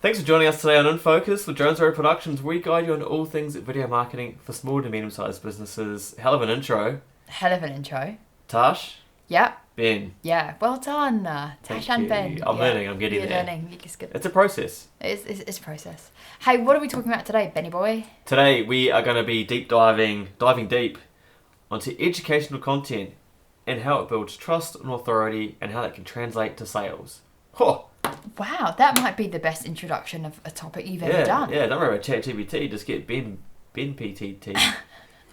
Thanks for joining us today on In Focus with JonesRoadProductions. We guide you on all things video marketing for small to medium-sized businesses. Hell of an intro. Tash? Yeah. Ben. Yeah, well done. Tash and Ben. I'm learning, I'm getting You're there. learning. You're just good. It's a process. It's a process. Hey, what are we talking about today, Benny boy? Today we are going to be diving deep onto educational content and how it builds trust and authority and how that can translate to sales. Oh. Wow, that might be the best introduction of a topic you've ever done. Yeah, don't worry about ChatGPT, just get Ben PTT.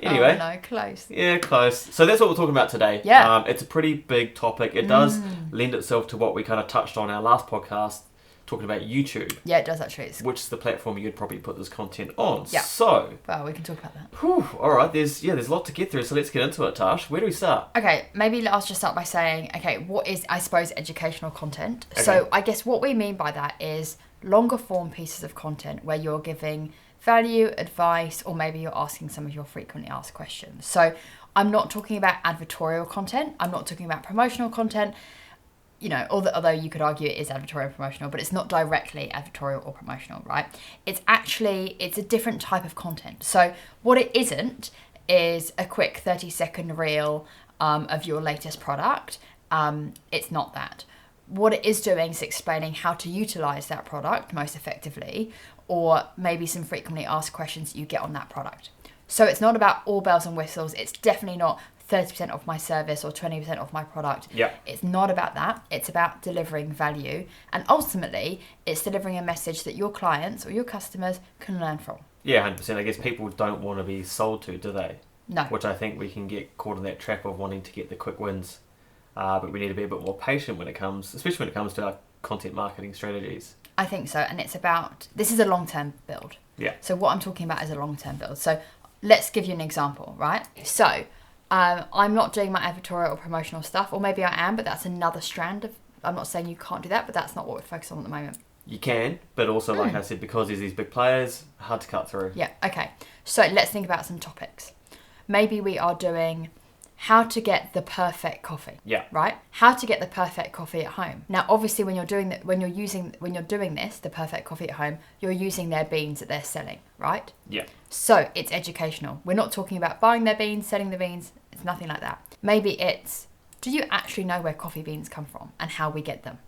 Anyway. Oh, no, close. Yeah, close. So that's what we're talking about today. Yeah. It's a pretty big topic. It does lend itself to what we kind of touched on our last podcast, talking about YouTube. Yeah, it does actually. Which is the platform you'd probably put this content on. Yeah. So. Well, we can talk about that. Whew, all right, there's a lot to get through, so let's get into it, Tash. Where do we start? Okay, maybe let's just start by saying, what is, I suppose, educational content? Okay. So I guess what we mean by that is longer form pieces of content where you're giving value, advice, or maybe you're asking some of your frequently asked questions. So I'm not talking about advertorial content. I'm not talking about promotional content. You know, although you could argue it is advertorial promotional, but it's not directly advertorial or promotional, right? It's a different type of content. So what it isn't is a quick 30-second reel of your latest product. It's not that. What it is doing is explaining how to utilize that product most effectively, or maybe some frequently asked questions that you get on that product. So it's not about all bells and whistles. It's definitely not 30% off my service or 20% off my product. Yeah. It's not about that. It's about delivering value. And ultimately, it's delivering a message that your clients or your customers can learn from. Yeah, 100%. I guess people don't want to be sold to, do they? No. Which I think we can get caught in that trap of wanting to get the quick wins. But we need to be a bit more patient especially when it comes to our content marketing strategies. I think so. And this is a long-term build. Yeah. So what I'm talking about is a long-term build. So let's give you an example, right? So I'm not doing my advertorial or promotional stuff, or maybe I am, but that's another strand of, I'm not saying you can't do that, but that's not what we're focused on at the moment. You can, but also, like I said, because there's these big players, hard to cut through. Yeah, okay. So let's think about some topics. Maybe we are doing how to get the perfect coffee. Yeah. Right? How to get the perfect coffee at home. Now, obviously, when you're doing this, the perfect coffee at home, you're using their beans that they're selling, right? Yeah. So it's educational. We're not talking about buying their beans, selling the beans. It's nothing like that. Maybe it's, do you actually know where coffee beans come from and how we get them?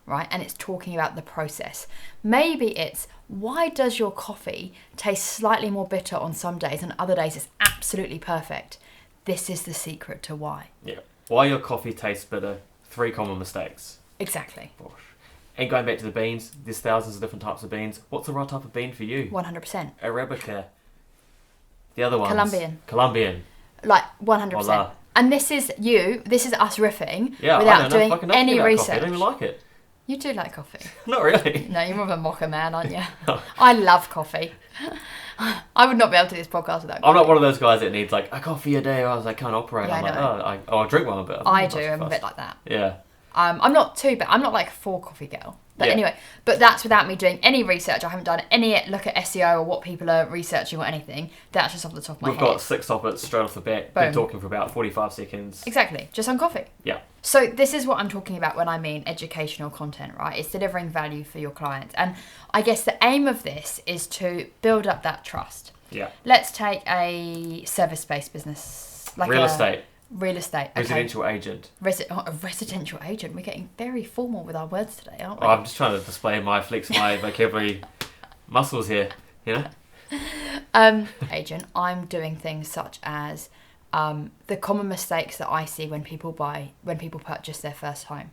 Right? And it's talking about the process. Maybe it's, why does your coffee taste slightly more bitter on some days and other days it's absolutely perfect? This is the secret to why. Yeah. Why your coffee tastes bitter. 3 common mistakes. Exactly. Gosh. And going back to the beans, there's thousands of different types of beans. What's the right type of bean for you? 100%. Arabica. The other ones. Colombian. Like 100%. Voila. And this is us riffing Yeah, without doing any research. I don't even like it. You do like coffee. Not really. No, you're more of a mocha man, aren't you? I love coffee. I would not be able to do this podcast without coffee. I'm not one of those guys that needs like a coffee a day, or I can't operate. Yeah, I'm like, I'll drink one, but I do. I'm a bit like that. Yeah. I'm not too bad. I'm not like a 4 coffee girl. But anyway, that's without me doing any research. I haven't done any look at SEO or what people are researching or anything. That's just off the top of my head. We've got 6 topics straight off the bat. Been talking for about 45 seconds. Exactly. Just on coffee. Yeah. So this is what I'm talking about when I mean educational content, right? It's delivering value for your clients. And I guess the aim of this is to build up that trust. Yeah. Let's take a service-based business. Like real estate. Okay. Residential agent. A residential agent. We're getting very formal with our words today, aren't we? I'm just trying to flex my vocabulary muscles here, you know? Agent, I'm doing things such as the common mistakes that I see when people purchase their first home.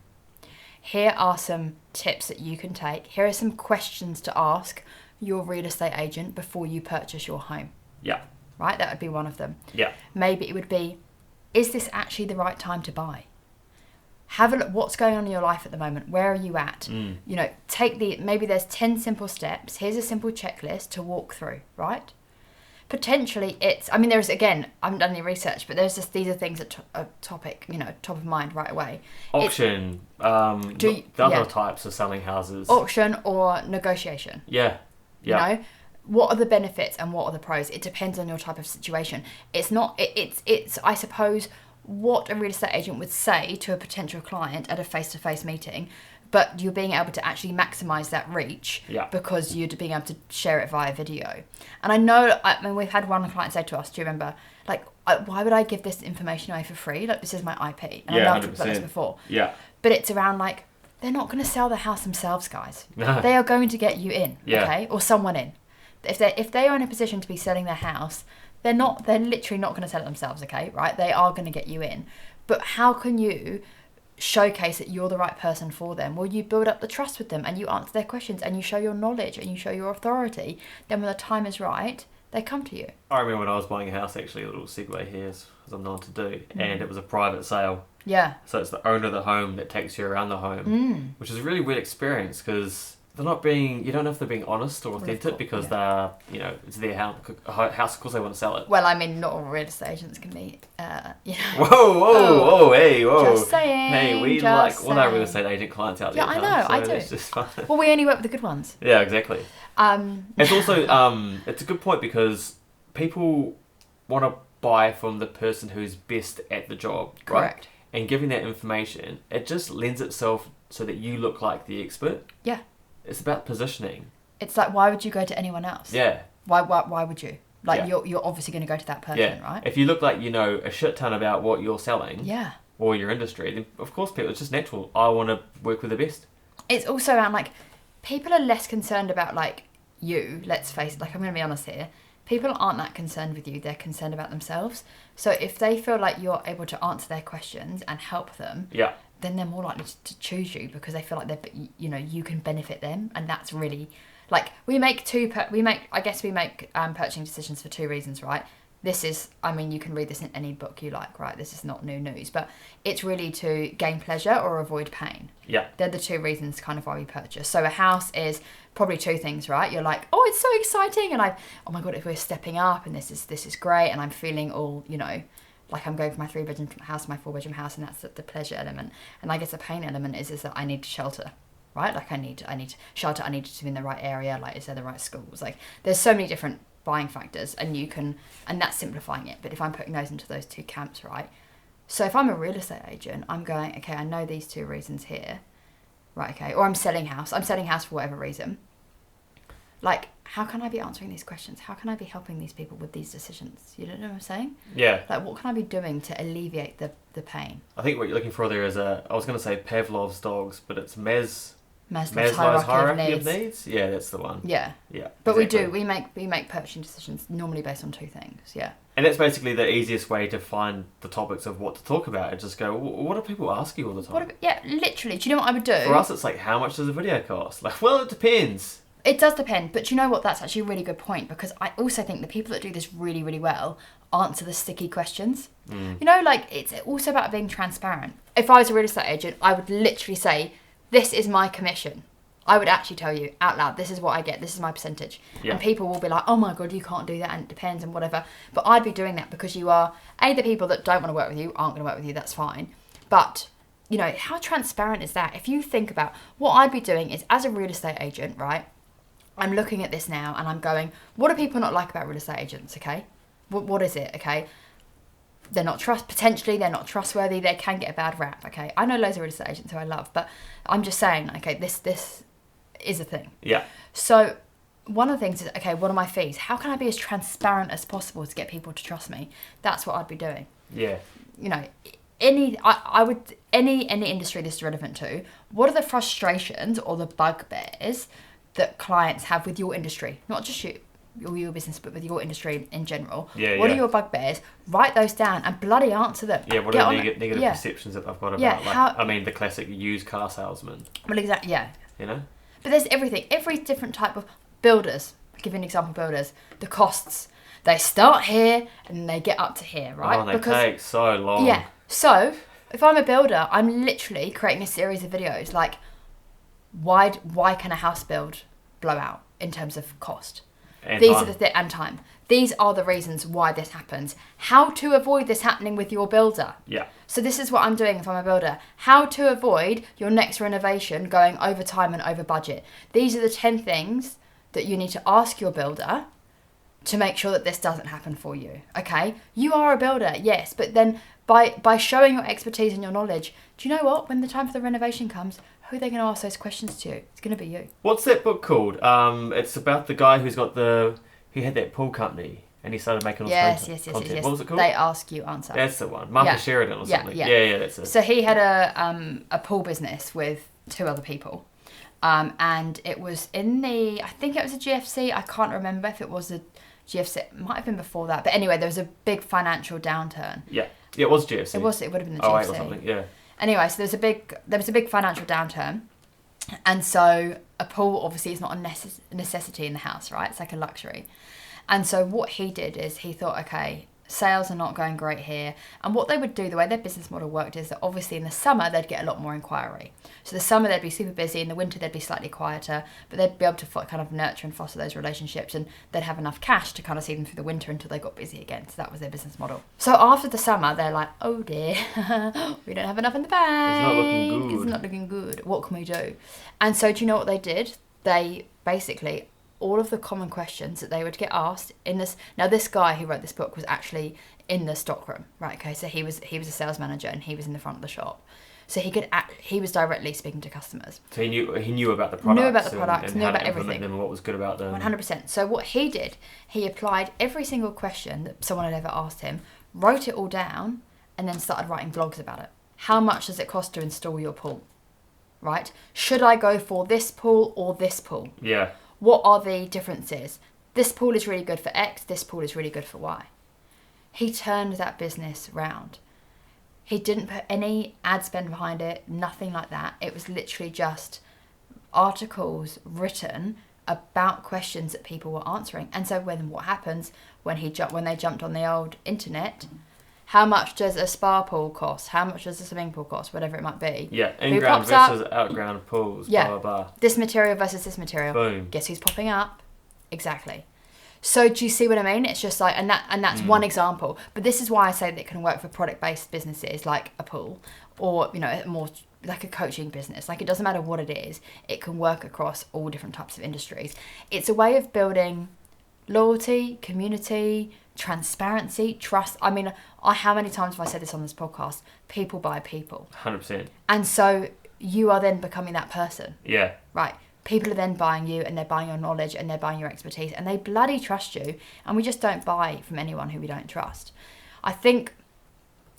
Here are some tips that you can take. Here are some questions to ask your real estate agent before you purchase your home. Yeah. Right? That would be one of them. Yeah. Maybe it would be, is this actually the right time to buy? Have a look what's going on in your life at the moment. Where are you at? You know, maybe there's 10 simple steps. Here's a simple checklist to walk through, right? Potentially there's, again, I haven't done any research, but these are things that are top of mind right away. Auction, the other types of selling houses. Auction or negotiation. Yeah. You know, what are the benefits and what are the pros? It depends on your type of situation. It's I suppose what a real estate agent would say to a potential client at a face-to-face meeting but you're being able to actually maximize that reach because you're being able to share it via video. And I know, I mean, we've had one client say to us, do you remember, like, why would I give this information away for free? Like, this is my IP. And I know I've talked about this before. Yeah. But it's around, like, they're not going to sell the house themselves, guys. No. They are going to get you in, okay? Or someone in. If they are in a position to be selling their house, they're literally not going to sell it themselves, okay? Right? They are going to get you in. But how can you showcase that you're the right person for them? Well, you build up the trust with them and you answer their questions and you show your knowledge and you show your authority. Then when the time is right, they come to you. I remember when I was buying a house, actually, a little segue here, as I'm known to do, and it was a private sale. Yeah. So it's the owner of the home that takes you around the home, which is a really weird experience because they're not being, you don't know if they're being honest or authentic because they're, you know, it's their house, of course they want to sell it. Well, I mean, not all real estate agents can be, you know. Whoa, hey, whoa. Just saying. Hey, we like all our real estate agent clients out there. Yeah, I know, I do. It's just fun. Well, we only work with the good ones. Yeah, exactly. It's also, it's a good point because people want to buy from the person who's best at the job, right? Correct. And giving that information, it just lends itself so that you look like the expert. Yeah. It's about positioning. It's like, why would you go to anyone else? Yeah. Why would you? Like, you're obviously going to go to that person, right? If you look like you know a shit ton about what you're selling, yeah, or your industry, then of course people, it's just natural. I want to work with the best. It's also around, like, people are less concerned about, like, you, let's face it, like, I'm going to be honest here. People aren't that concerned with you, they're concerned about themselves. So if they feel like you're able to answer their questions and help them, then they're more likely to choose you because they feel like you know, you can benefit them. And that's really, like, we make purchasing decisions for two reasons, right? This is, I mean, you can read this in any book you like, right? This is not new news, but it's really to gain pleasure or avoid pain. Yeah. They're the two reasons kind of why we purchase. So a house is probably two things, right? You're like, oh, it's so exciting. And oh my God, if we're stepping up and this is great. And I'm feeling all, you know, like I'm going from my 3-bedroom house to my 4-bedroom house, and that's the pleasure element. And I guess the pain element is that I need shelter, right? Like I need shelter. I need to be in the right area. Like, is there the right schools? Like, there's so many different buying factors, and that's simplifying it. But if I'm putting those into those two camps, right? So if I'm a real estate agent, I'm going, okay, I know these two reasons here, right? Okay, or I'm selling house for whatever reason. Like, how can I be answering these questions? How can I be helping these people with these decisions? You know what I'm saying? Yeah. Like, what can I be doing to alleviate the pain? I think what you're looking for there is I was going to say Pavlov's dogs, but it's Maslow's hierarchy of needs. Yeah, that's the one. Yeah. Yeah. But exactly. we make purchasing decisions normally based on two things. Yeah. And that's basically the easiest way to find the topics of what to talk about. And just go, what do people ask you all the time? Yeah, literally. Do you know what I would do? For us, it's like, how much does a video cost? Like, well, it depends. It does depend, but you know what? That's actually a really good point, because I also think the people that do this really, really well answer the sticky questions. You know, like, it's also about being transparent. If I was a real estate agent, I would literally say, this is my commission. I would actually tell you out loud, this is what I get, this is my percentage. Yeah. And people will be like, oh my God, you can't do that, and it depends and whatever. But I'd be doing that because you are, the people that don't want to work with you aren't going to work with you, that's fine. But, you know, how transparent is that? If you think about what I'd be doing is, as a real estate agent, right, I'm looking at this now and I'm going, what do people not like about real estate agents, okay? What is it, okay? They're not trustworthy, they can get a bad rap, okay? I know loads of real estate agents who I love, but I'm just saying, okay, this is a thing. Yeah. So one of the things is, okay, what are my fees? How can I be as transparent as possible to get people to trust me? That's what I'd be doing. Yeah. You know, any industry this is relevant to, what are the frustrations or the bugbears that clients have with your industry? Not just you or your business, but with your industry in general. Yeah, what are your bugbears? Write those down and bloody answer them. Yeah, what are the negative perceptions that I've got about, the classic used car salesman. Well, exactly, yeah. You know? But there's everything. Every different type of builders. I'll give you an example of builders. The costs. They start here and they get up to here, right? Oh, they take so long. Yeah. So, if I'm a builder, I'm literally creating a series of videos like, why can a house build blow out in terms of cost? And time. These are the reasons why this happens. How to avoid this happening with your builder. Yeah. So this is what I'm doing if I'm a builder. How to avoid your next renovation going over time and over budget. These are the 10 things that you need to ask your builder to make sure that this doesn't happen for you. Okay? You are a builder, yes, but then by showing your expertise and your knowledge, do you know what? When the time for the renovation comes, who are they going to ask those questions to? It's going to be you. What's that book called? It's about the guy who's got he had that pool company and he started making all this content. Yes. What was it called? They Ask You Answer. That's the one. Marcus Sheridan or something. Yeah, that's it. So he had a pool business with 2 other people. And it was I think it was a GFC. I can't remember if it was a GFC. It might have been before that. But anyway, there was a big financial downturn. Yeah, it was GFC. It would have been the GFC. 08 or something, yeah. Anyway, so there was a big financial downturn. And so a pool obviously is not a necessity in the house, right? It's like a luxury. And so what he did is he thought, okay, sales are not going great here. And what they would do, the way their business model worked, is that obviously in the summer they'd get a lot more inquiry. So the summer they'd be super busy, in the winter they'd be slightly quieter, but they'd be able to kind of nurture and foster those relationships, and they'd have enough cash to kind of see them through the winter until they got busy again. So that was their business model. So after the summer, they're like, oh dear, we don't have enough in the bank. It's not looking good. It's not looking good. What can we do? And so do you know what they did? They basically, all of the common questions that they would get asked in this. Now, this guy who wrote this book was actually in the stockroom, right? Okay, so he was a sales manager and he was in the front of the shop, so he was directly speaking to customers. So he knew about the products. Knew about the products. And knew how about to implement everything. them and what was good about them. 100%. So what he did, he applied every single question that someone had ever asked him, wrote it all down, and then started writing blogs about it. How much does it cost to install your pool? Right? Should I go for this pool or this pool? Yeah. What are the differences? This pool is really good for X, this pool is really good for Y. He turned that business round. He didn't put any ad spend behind it, nothing like that. It was literally just articles written about questions that people were answering. And so what happens when they jumped on the old internet? How much does a spa pool cost? How much does a swimming pool cost? Whatever it might be. Yeah, in-ground versus out-ground pools, blah, blah, blah. This material versus this material. Boom. Guess who's popping up? Exactly. So do you see what I mean? It's just like, and that's one example. But this is why I say that it can work for product-based businesses like a pool, or, you know, more like a coaching business. Like, it doesn't matter what it is. It can work across all different types of industries. It's a way of building loyalty, community, transparency, trust. I mean, how many times have I said this on this podcast? People buy people. 100%. And so you are then becoming that person. Yeah. Right. People are then buying you, and they're buying your knowledge, and they're buying your expertise, and they bloody trust you. And we just don't buy from anyone who we don't trust. I think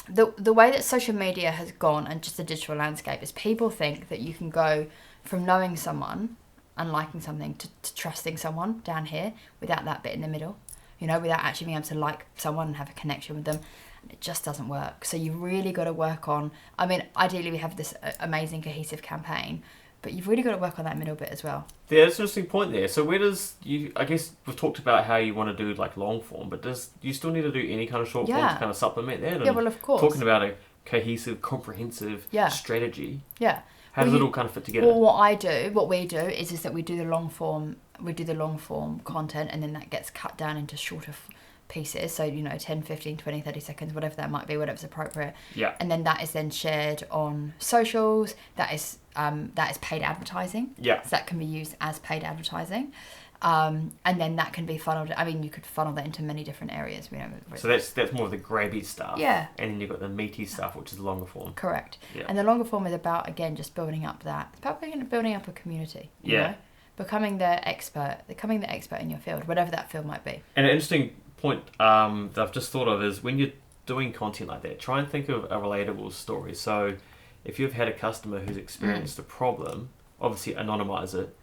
the way that social media has gone, and just the digital landscape, is people think that you can go from knowing someone and liking something to trusting someone down here without that bit in the middle. You know, without actually being able to like someone and have a connection with them. And it just doesn't work. So you've really got to work on, I mean, ideally we have this amazing cohesive campaign, but you've really got to work on that middle bit as well. Yeah, that's an interesting point there. So where does I guess we've talked about how you want to do like long form, but do you still need to do any kind of short form to kind of supplement that? Yeah, well, of course. Talking about a cohesive, comprehensive strategy. Yeah. How does it all kind of fit together? Well, what we do is that we do the long form content, and then that gets cut down into shorter pieces. So, you know, 10, 15, 20, 30 seconds, whatever that might be, whatever's appropriate. Yeah. And then that is then shared on socials. That is paid advertising. Yeah. So that can be used as paid advertising. And then that can be funneled. I mean, you could funnel that into many different areas. You know. So that's more of the gravy stuff. Yeah. And then you've got the meaty stuff, which is the longer form. Correct. Yeah. And the longer form is about, again, just building up that. It's about building up a community. You know? Becoming the expert in your field, whatever that field might be. And an interesting point that I've just thought of is when you're doing content like that, try and think of a relatable story. So if you've had a customer who's experienced a problem, obviously anonymize it,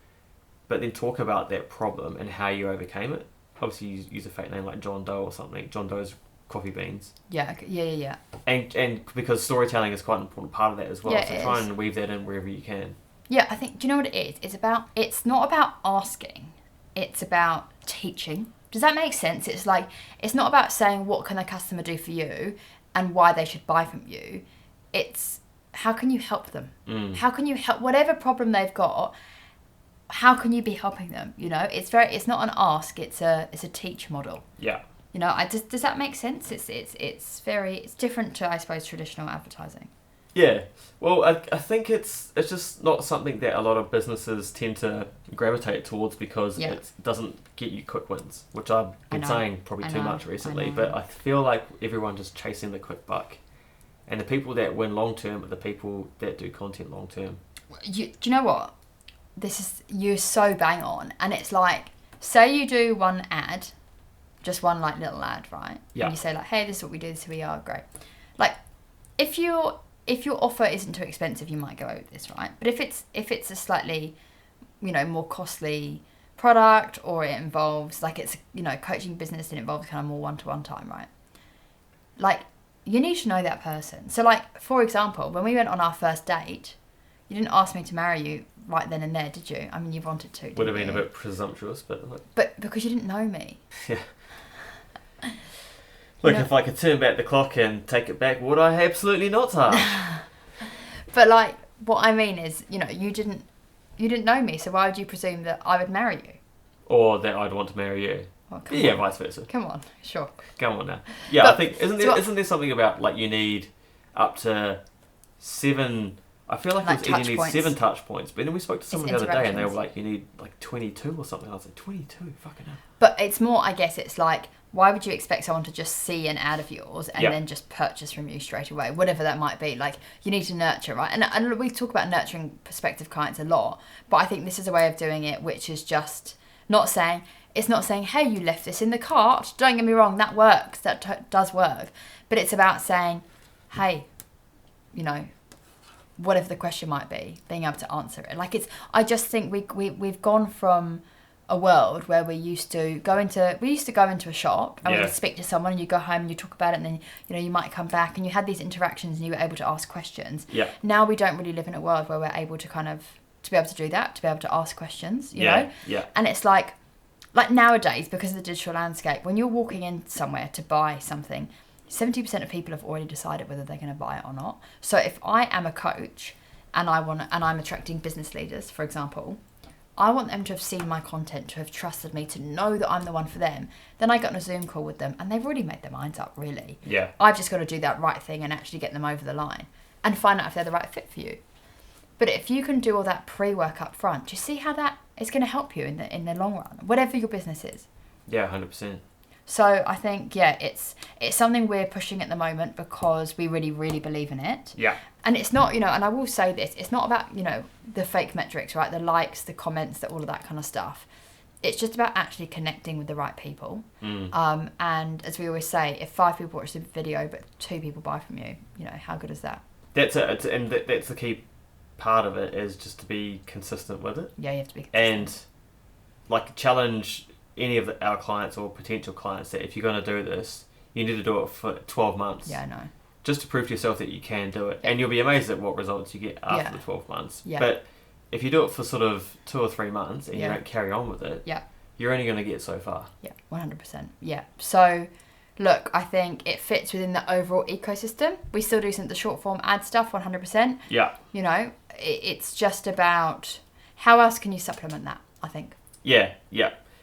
but then talk about that problem and how you overcame it. Obviously use a fake name like John Doe or something. John Doe's coffee beans. Yeah. And because storytelling is quite an important part of that as well. Yeah, so try and weave that in wherever you can. Yeah, I think, do you know what it is? It's not about asking, it's about teaching. Does that make sense? It's like, it's not about saying what can the customer do for you and why they should buy from you. It's how can you help them? How can you help whatever problem they've got? How can you be helping them? You know, it's not an ask, it's a teach model. Yeah. You know, does that make sense? It's different to, I suppose, traditional advertising. Yeah, well, I think it's just not something that a lot of businesses tend to gravitate towards because it doesn't get you quick wins, which I've been saying probably too much recently. But I feel like everyone's just chasing the quick buck, and the people that win long term are the people that do content long term. do you know what? You're so bang on. And it's like, say you do one ad, just one like little ad, right? Yeah. And you say like, hey, this is what we do, this is who we are, great. Like, if your offer isn't too expensive, you might go over this, right? But if it's a slightly, more costly product, or it involves, like, it's, coaching business, and it involves kind of more one-to-one time, right? Like, you need to know that person. So, like, for example, when we went on our first date, you didn't ask me to marry you right then and there, did you? I mean, you wanted to, Would have been a bit presumptuous, but... But because you didn't know me. Yeah. Look, if I could turn back the clock and take it back, would I? Absolutely not, Tash. But, like, what I mean is, you didn't know me, so why would you presume that I would marry you? Or that I'd want to marry you. Well, yeah, vice versa. Come on, sure. Come on now. Yeah, but I think, isn't there something about, like, you need up to 7... I feel like you need 7 touch points. But then we spoke to someone the other day and they were like, you need like 22 or something. I was like, 22? Fucking hell. But it's more, I guess, it's like, why would you expect someone to just see an ad of yours and then just purchase from you straight away? Whatever that might be. Like, you need to nurture, right? And we talk about nurturing prospective clients a lot. But I think this is a way of doing it, which is just it's not saying, hey, you left this in the cart. Don't get me wrong, that works. That does work. But it's about saying, hey, whatever the question might be, being able to answer it. Like, I just think we've gone from a world where we used to go into a shop and we would speak to someone and you go home and you talk about it, and then you might come back and you had these interactions and you were able to ask questions. Yeah. Now we don't really live in a world where we're able to to be able to do that, to be able to ask questions, you know? Yeah. And it's like nowadays, because of the digital landscape, when you're walking in somewhere to buy something, 70% of people have already decided whether they're going to buy it or not. So if I am a coach and I'm attracting business leaders, for example, I want them to have seen my content, to have trusted me, to know that I'm the one for them. Then I got on a Zoom call with them and they've already made their minds up, really. Yeah. I've just got to do that right thing and actually get them over the line and find out if they're the right fit for you. But if you can do all that pre-work up front, do you see how that is going to help you in the long run, whatever your business is? Yeah, 100%. So I think, it's something we're pushing at the moment because we really, really believe in it. Yeah. And it's not, and I will say this, it's not about, the fake metrics, right? The likes, the comments, all of that kind of stuff. It's just about actually connecting with the right people. And as we always say, if 5 people watch the video but 2 people buy from you, how good is that? That's the key part of it, is just to be consistent with it. Yeah, you have to be consistent. And challenge any of our clients or potential clients that if you're going to do this, you need to do it for 12 months. Yeah, I know. Just to prove to yourself that you can do it. And you'll be amazed at what results you get after the 12 months. Yeah. But if you do it for sort of 2 or 3 months and you don't carry on with it, you're only going to get so far. Yeah, 100%. Yeah. So, look, I think it fits within the overall ecosystem. We still do some of the short form ad stuff, 100%. Yeah. It's just about how else can you supplement that, I think. Yeah.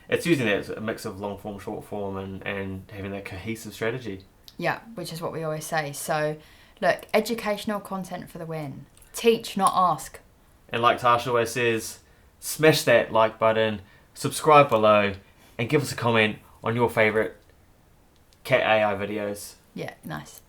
It's using that as a mix of long form, short form, and having that cohesive strategy. Yeah, which is what we always say. So, look, educational content for the win. Teach, not ask. And like Tash always says, smash that like button, subscribe below, and give us a comment on your favourite cat AI videos. Yeah, nice.